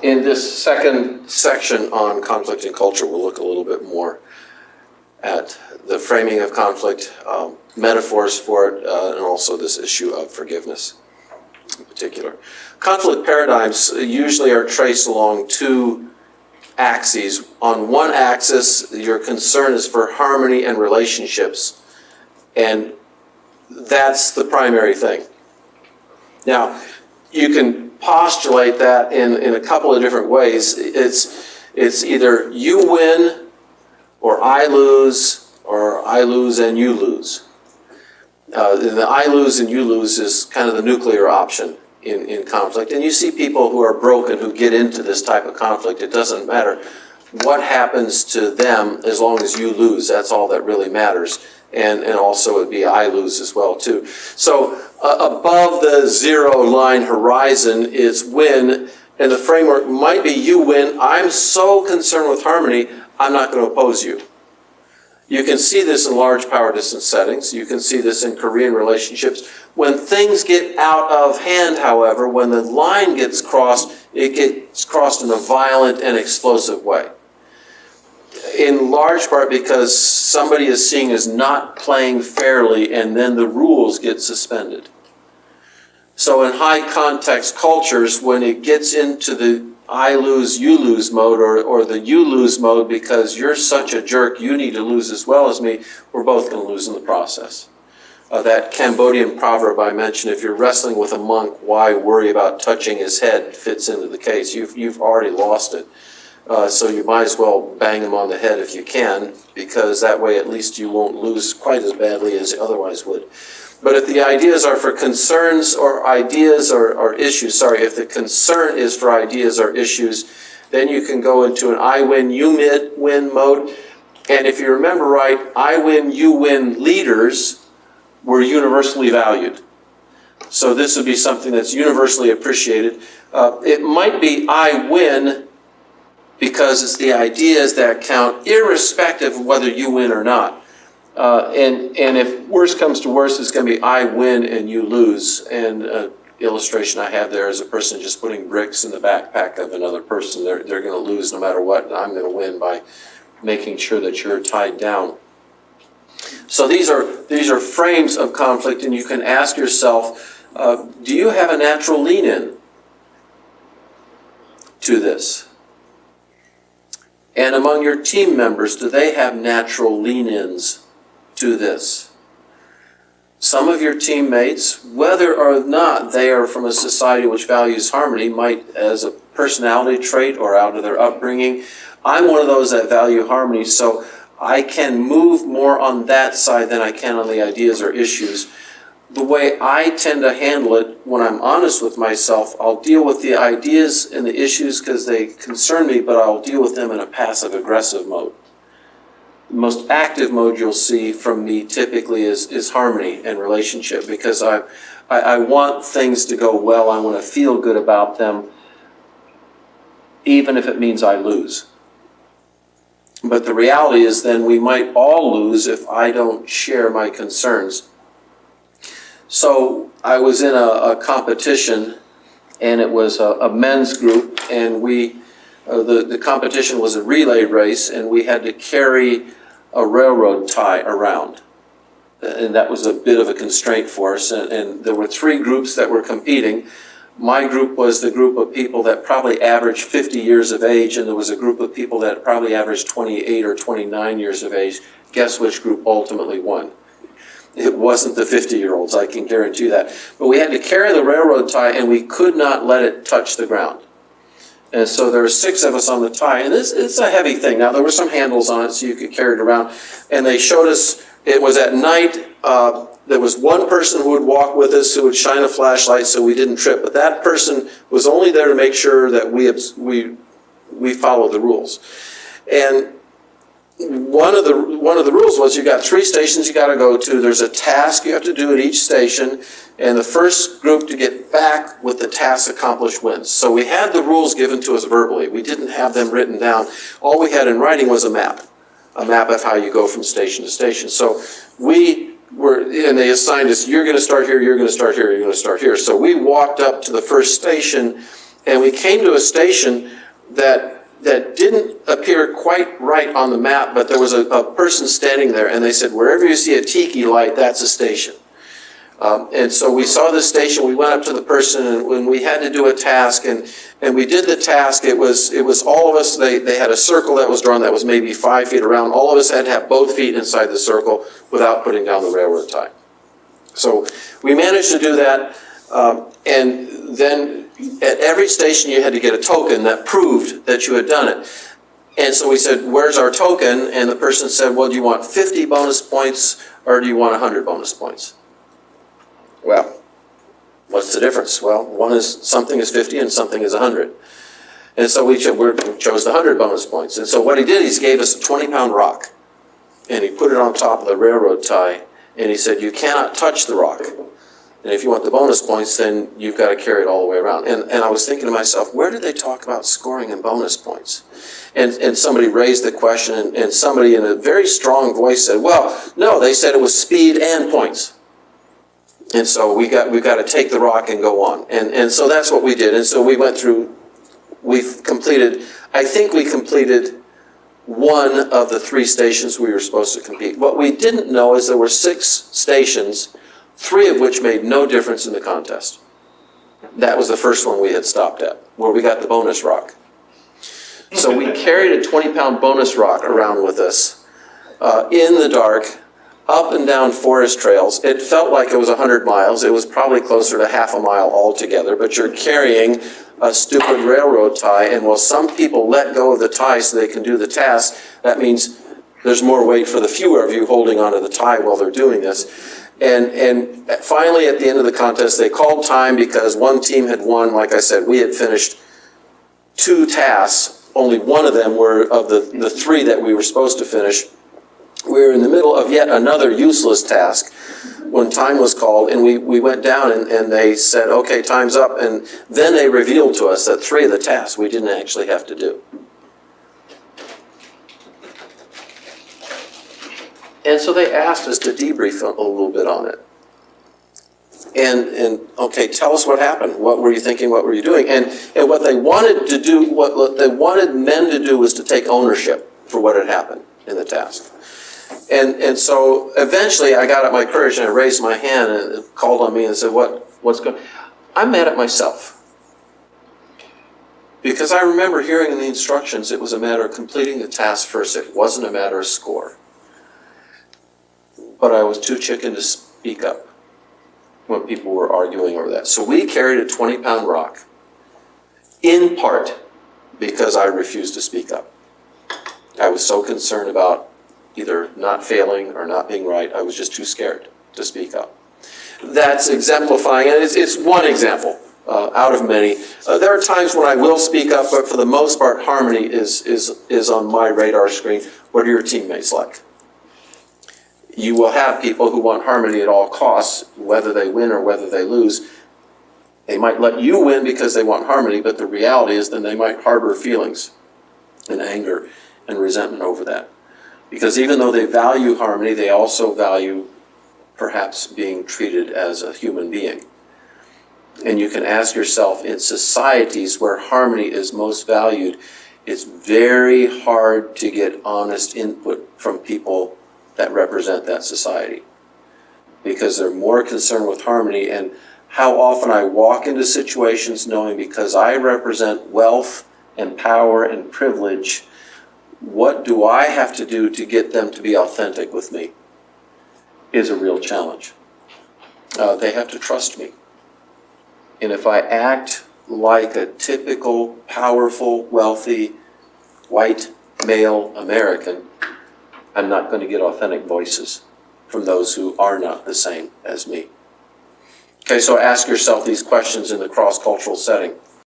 In this second section on conflict and culture, we'll look a little bit more at the framing of conflict, metaphors for it, and also this issue of forgiveness in particular. Conflict paradigms usually are traced along two axes. On one axis, your concern is for harmony and relationships, and that's the primary thing. Now, you can postulate that in a couple of different ways. It's either you win or I lose and you lose. The I lose and you lose is kind of the nuclear option in conflict. And you see people who are broken who get into this type of conflict. It doesn't matter what happens to them as long as you lose. That's all that really matters. And also it would be I lose as well too. So above the zero line horizon is win, and the framework might be you win. I'm so concerned with harmony, I'm not going to oppose you. You can see this in large power distance settings. You can see this in Korean relationships. When things get out of hand, however, when the line gets crossed, it gets crossed in a violent and explosive way. In large part because somebody is seen as not playing fairly, and then the rules get suspended. So in high context cultures, when it gets into the I lose, you lose mode, or the you lose mode because you're such a jerk, you need to lose as well as me, we're both going to lose in the process. That Cambodian proverb I mentioned, if you're wrestling with a monk, why worry about touching his head, fits into the case. You've already lost it. So you might as well bang him on the head if you can, because that way at least you won't lose quite as badly as you otherwise would. But if the ideas are for concerns or ideas or issues, if the concern is for ideas or issues, then you can go into an I win, you win mode. And if you remember right, I win, you win leaders were universally valued. So this would be something that's universally appreciated. It might be I win because it's the ideas that count, irrespective of whether you win or not. And if worse comes to worse, it's going to be I win and you lose. And an illustration I have there is a person just putting bricks in the backpack of another person. They're going to lose no matter what, and I'm going to win by making sure that you're tied down. So these are frames of conflict, and you can ask yourself, do you have a natural lean-in to this? And among your team members, do they have natural lean-ins to this? Some of your teammates, whether or not they are from a society which values harmony, might, as a personality trait or out of their upbringing, I'm one of those that value harmony, so I can move more on that side than I can on the ideas or issues. The way I tend to handle it, when I'm honest with myself, I'll deal with the ideas and the issues because they concern me, but I'll deal with them in a passive-aggressive mode. The most active mode you'll see from me typically is harmony and relationship, because I want things to go well. I want to feel good about them, even if it means I lose. But the reality is then we might all lose if I don't share my concerns. So I was in a competition, and it was a men's group, and the competition was a relay race, and we had to carry a railroad tie around. And that was a bit of a constraint for us, and there were three groups that were competing. My group was the group of people that probably averaged 50 years of age, and there was a group of people that probably averaged 28 or 29 years of age. Guess which group ultimately won? It wasn't the 50-year-olds, I can guarantee that. But we had to carry the railroad tie, and we could not let it touch the ground. And so there were 6 of us on the tie, and it's a heavy thing. Now, there were some handles on it so you could carry it around. And they showed us, it was at night, there was one person who would walk with us who would shine a flashlight so we didn't trip. But that person was only there to make sure that we followed the rules. And one of the rules was you got 3 stations you got to go to. There's a task you have to do at each station, and the first group to get back with the task accomplished wins. So we had the rules given to us verbally. We didn't have them written down. All we had in writing was a map of how you go from station to station. So and they assigned us, you're going to start here, you're going to start here, you're going to start here. So we walked up to the first station, And we came to a station that didn't appear quite right on the map, but there was a person standing there, and they said, wherever you see a tiki light, that's a station. And so we saw this station, we went up to the person, and when we had to do a task, and we did the task, it was all of us, they had a circle that was drawn that was maybe 5 feet around. All of us had to have both feet inside the circle without putting down the railroad tie. So we managed to do that, and then at every station you had to get a token that proved that you had done it. And so we said, where's our token? And the person said, well, do you want 50 bonus points or do you want 100 bonus points? Well, what's the difference? Well, something is 50 and something is 100. And so we chose the 100 bonus points. And so what he did, he gave us a 20-pound rock, and he put it on top of the railroad tie, and he said, you cannot touch the rock. And if you want the bonus points, then you've got to carry it all the way around. And I was thinking to myself, where did they talk about scoring and bonus points? And somebody raised the question, and somebody in a very strong voice said, well, no, they said it was speed and points. And so we've got to take the rock and go on. And so that's what we did. And so we went through, I think we completed one of the 3 stations we were supposed to complete. What we didn't know is there were 6 stations, 3 of which made no difference in the contest. That was the first one we had stopped at, where we got the bonus rock. So we carried a 20-pound bonus rock around with us in the dark, up and down forest trails. It felt like it was 100 miles. It was probably closer to half a mile altogether, but you're carrying a stupid railroad tie, and while some people let go of the tie so they can do the task, that means there's more weight for the fewer of you holding onto the tie while they're doing this. And finally, at the end of the contest, they called time because one team had won. Like I said, we had finished 2 tasks. Only one of them were of the 3 that we were supposed to finish. We were in the middle of yet another useless task when time was called, and we went down and they said, okay, time's up. And then they revealed to us that 3 of the tasks we didn't actually have to do. And so they asked us to debrief a little bit on it. And okay, tell us what happened. What were you thinking? What were you doing? And what they wanted to do, what they wanted men to do was to take ownership for what had happened in the task. And so eventually I got up my courage and I raised my hand and it called on me and said, what's going on? I'm mad at myself. Because I remember hearing in the instructions it was a matter of completing the task first. It wasn't a matter of score. But I was too chicken to speak up when people were arguing over that. So we carried a 20-pound rock, in part because I refused to speak up. I was so concerned about either not failing or not being right, I was just too scared to speak up. That's exemplifying, and it's one example out of many. There are times when I will speak up, but for the most part, harmony is on my radar screen. What are your teammates like? You will have people who want harmony at all costs, whether they win or whether they lose. They might let you win because they want harmony, but the reality is then they might harbor feelings and anger and resentment over that. Because even though they value harmony, they also value perhaps being treated as a human being. And you can ask yourself, in societies where harmony is most valued, it's very hard to get honest input from people that represent that society. Because they're more concerned with harmony, and how often I walk into situations knowing because I represent wealth and power and privilege, what do I have to do to get them to be authentic with me is a real challenge. They have to trust me. And if I act like a typical, powerful, wealthy, white, male American, I'm not going to get authentic voices from those who are not the same as me. Okay, so ask yourself these questions in the cross-cultural setting.